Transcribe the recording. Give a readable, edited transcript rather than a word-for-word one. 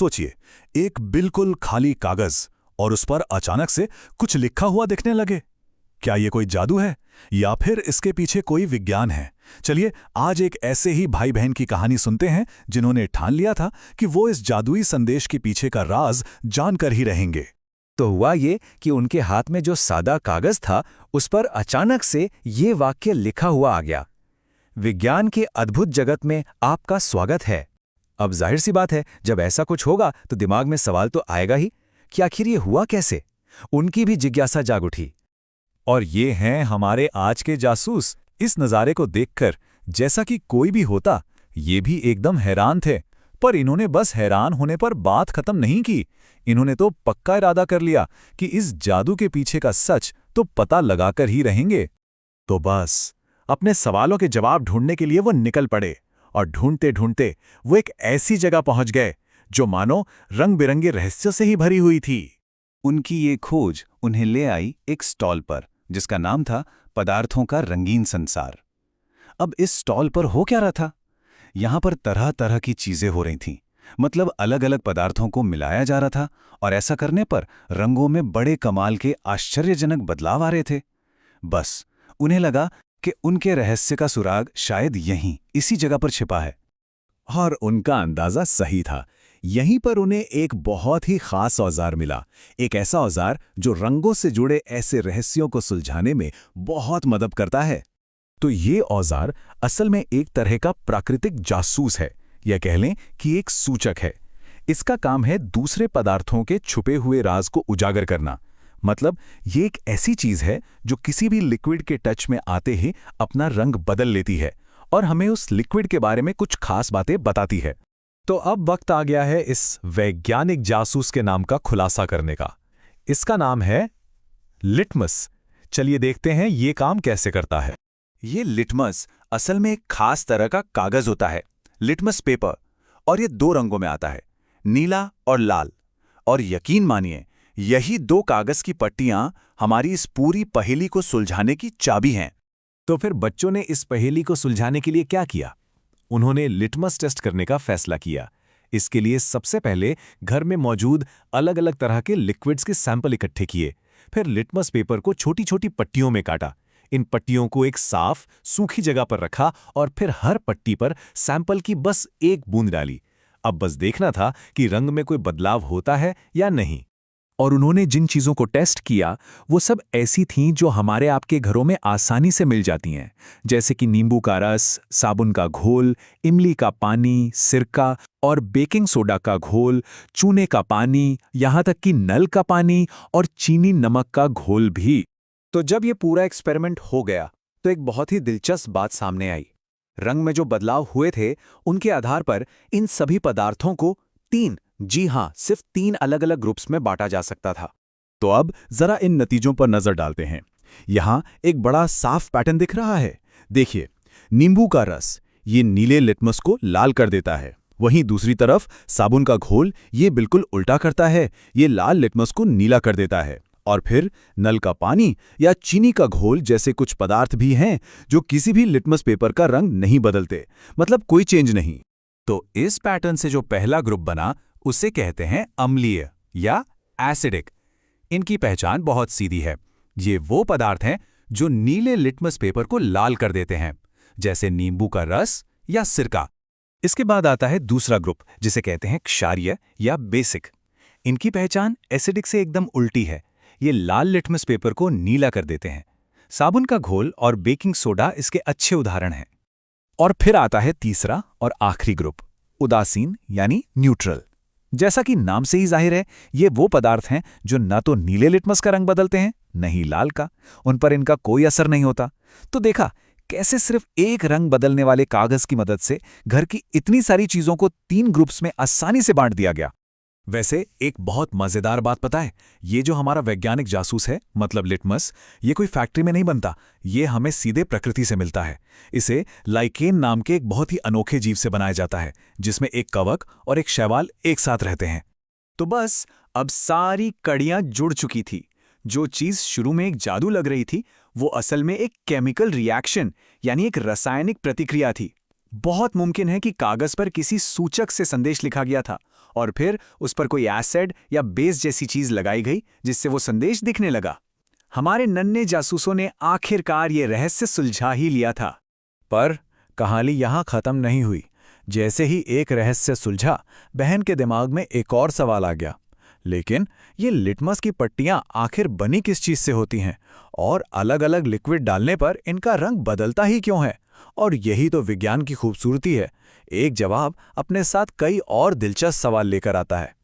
सोचिए, एक बिल्कुल खाली कागज और उस पर अचानक से कुछ लिखा हुआ दिखने लगे। क्या ये कोई जादू है या फिर इसके पीछे कोई विज्ञान है? चलिए आज एक ऐसे ही भाई बहन की कहानी सुनते हैं जिन्होंने ठान लिया था कि वो इस जादुई संदेश के पीछे का राज जानकर ही रहेंगे। तो हुआ ये कि उनके हाथ में जो सादा कागज था उस पर अचानक से ये वाक्य लिखा हुआ आ गया, विज्ञान के अद्भुत जगत में आपका स्वागत है। अब जाहिर सी बात है, जब ऐसा कुछ होगा तो दिमाग में सवाल तो आएगा ही कि आखिर ये हुआ कैसे। उनकी भी जिज्ञासा जाग उठी। और ये हैं हमारे आज के जासूस। इस नज़ारे को देखकर जैसा कि कोई भी होता ये भी एकदम हैरान थे, पर इन्होंने बस हैरान होने पर बात खत्म नहीं की। इन्होंने तो पक्का इरादा कर लिया कि इस जादू के पीछे का सच तो पता लगाकर ही रहेंगे। तो बस अपने सवालों के जवाब ढूंढने के लिए वो निकल पड़े और ढूंढते ढूंढते वो एक ऐसी जगह पहुंच गए जो मानो रंग बिरंगे रहस्यों से ही भरी हुई थी। उनकी ये खोज उन्हें ले आई एक स्टॉल पर जिसका नाम था पदार्थों का रंगीन संसार। अब इस स्टॉल पर हो क्या रहा था? यहां पर तरह तरह की चीजें हो रही थीं, मतलब अलग अलग पदार्थों को मिलाया जा रहा था और ऐसा करने पर रंगों में बड़े कमाल के आश्चर्यजनक बदलाव आ रहे थे। बस उन्हें लगा कि उनके रहस्य का सुराग शायद यहीं इसी जगह पर छिपा है। और उनका अंदाजा सही था। यहीं पर उन्हें एक बहुत ही खास औजार मिला, एक ऐसा औजार जो रंगों से जुड़े ऐसे रहस्यों को सुलझाने में बहुत मदद करता है। तो ये औजार असल में एक तरह का प्राकृतिक जासूस है, या कह लें कि एक सूचक है। इसका काम है दूसरे पदार्थों के छुपे हुए राज को उजागर करना। मतलब ये एक ऐसी चीज है जो किसी भी लिक्विड के टच में आते ही अपना रंग बदल लेती है और हमें उस लिक्विड के बारे में कुछ खास बातें बताती है। तो अब वक्त आ गया है इस वैज्ञानिक जासूस के नाम का खुलासा करने का। इसका नाम है लिटमस। चलिए देखते हैं ये काम कैसे करता है। ये लिटमस असल में एक खास तरह का कागज होता है, लिटमस पेपर, और ये दो रंगों में आता है, नीला और लाल। और यकीन मानिए यही दो कागज की पट्टियां हमारी इस पूरी पहेली को सुलझाने की चाबी हैं। तो फिर बच्चों ने इस पहेली को सुलझाने के लिए क्या किया? उन्होंने लिटमस टेस्ट करने का फैसला किया। इसके लिए सबसे पहले घर में मौजूद अलग अलग तरह के लिक्विड्स के सैंपल इकट्ठे किए। फिर लिटमस पेपर को छोटी छोटी पट्टियों में काटा। इन पट्टियों को एक साफ सूखी जगह पर रखा और फिर हर पट्टी पर सैंपल की बस एक बूंद डाली। अब बस देखना था कि रंग में कोई बदलाव होता है या नहीं। और उन्होंने जिन चीज़ों को टेस्ट किया वो सब ऐसी थीं जो हमारे आपके घरों में आसानी से मिल जाती हैं, जैसे कि नींबू का रस, साबुन का घोल, इमली का पानी, सिरका और बेकिंग सोडा का घोल, चूने का पानी, यहाँ तक कि नल का पानी और चीनी नमक का घोल भी। तो जब ये पूरा एक्सपेरिमेंट हो गया तो एक बहुत ही दिलचस्प बात सामने आई। रंग में जो बदलाव हुए थे उनके आधार पर इन सभी पदार्थों को जी हां, सिर्फ 3 अलग अलग ग्रुप्स में बांटा जा सकता था। तो अब जरा इन नतीजों पर नजर डालते हैं। यहां एक बड़ा साफ पैटर्न दिख रहा है। देखिए, नींबू का रस ये नीले लिटमस को लाल कर देता है। वहीं दूसरी तरफ साबुन का घोल ये बिल्कुल उल्टा करता है, ये लाल लिटमस को नीला कर देता है। और फिर नल का पानी या चीनी का घोल जैसे कुछ पदार्थ भी हैं जो किसी भी लिटमस पेपर का रंग नहीं बदलते, मतलब कोई चेंज नहीं। तो इस पैटर्न से जो पहला ग्रुप बना उसे कहते हैं अम्लीय या एसिडिक। इनकी पहचान बहुत सीधी है। ये वो पदार्थ हैं जो नीले लिटमस पेपर को लाल कर देते हैं, जैसे नींबू का रस या सिरका। इसके बाद आता है दूसरा ग्रुप जिसे कहते हैं क्षारीय या बेसिक। इनकी पहचान एसिडिक से एकदम उल्टी है। ये लाल लिटमस पेपर को नीला कर देते हैं। साबुन का घोल और बेकिंग सोडा इसके अच्छे उदाहरण हैं। और फिर आता है तीसरा और आखिरी ग्रुप, उदासीन यानी न्यूट्रल। जैसा कि नाम से ही जाहिर है, ये वो पदार्थ हैं जो न तो नीले लिटमस का रंग बदलते हैं, न ही लाल का। उन पर इनका कोई असर नहीं होता। तो देखा कैसे सिर्फ एक रंग बदलने वाले कागज की मदद से घर की इतनी सारी चीजों को 3 ग्रुप्स में आसानी से बांट दिया गया। वैसे एक बहुत मजेदार बात पता है, ये जो हमारा वैज्ञानिक जासूस है, मतलब लिटमस, ये कोई फैक्ट्री में नहीं बनता। ये हमें सीधे प्रकृति से मिलता है। इसे लाइकेन नाम के एक बहुत ही अनोखे जीव से बनाया जाता है, जिसमें एक कवक और एक शैवाल एक साथ रहते हैं। तो बस अब सारी कड़ियां जुड़ चुकी थी। जो चीज शुरू में एक जादू लग रही थी वो असल में एक केमिकल रिएक्शन यानी एक रासायनिक प्रतिक्रिया थी। बहुत मुमकिन है कि कागज पर किसी सूचक से संदेश लिखा गया था और फिर उस पर कोई एसिड या बेस जैसी चीज लगाई गई जिससे वो संदेश दिखने लगा। हमारे नन्हे जासूसों ने आखिरकार ये रहस्य सुलझा ही लिया था। पर कहानी यहाँ खत्म नहीं हुई। जैसे ही एक रहस्य सुलझा, बहन के दिमाग में एक और सवाल आ गया, लेकिन ये लिटमस की पट्टियां आखिर बनी किस चीज से होती हैं और अलग-अलग लिक्विड डालने पर इनका रंग बदलता ही क्यों है? और यही तो विज्ञान की खूबसूरती है, एक जवाब अपने साथ कई और दिलचस्प सवाल लेकर आता है।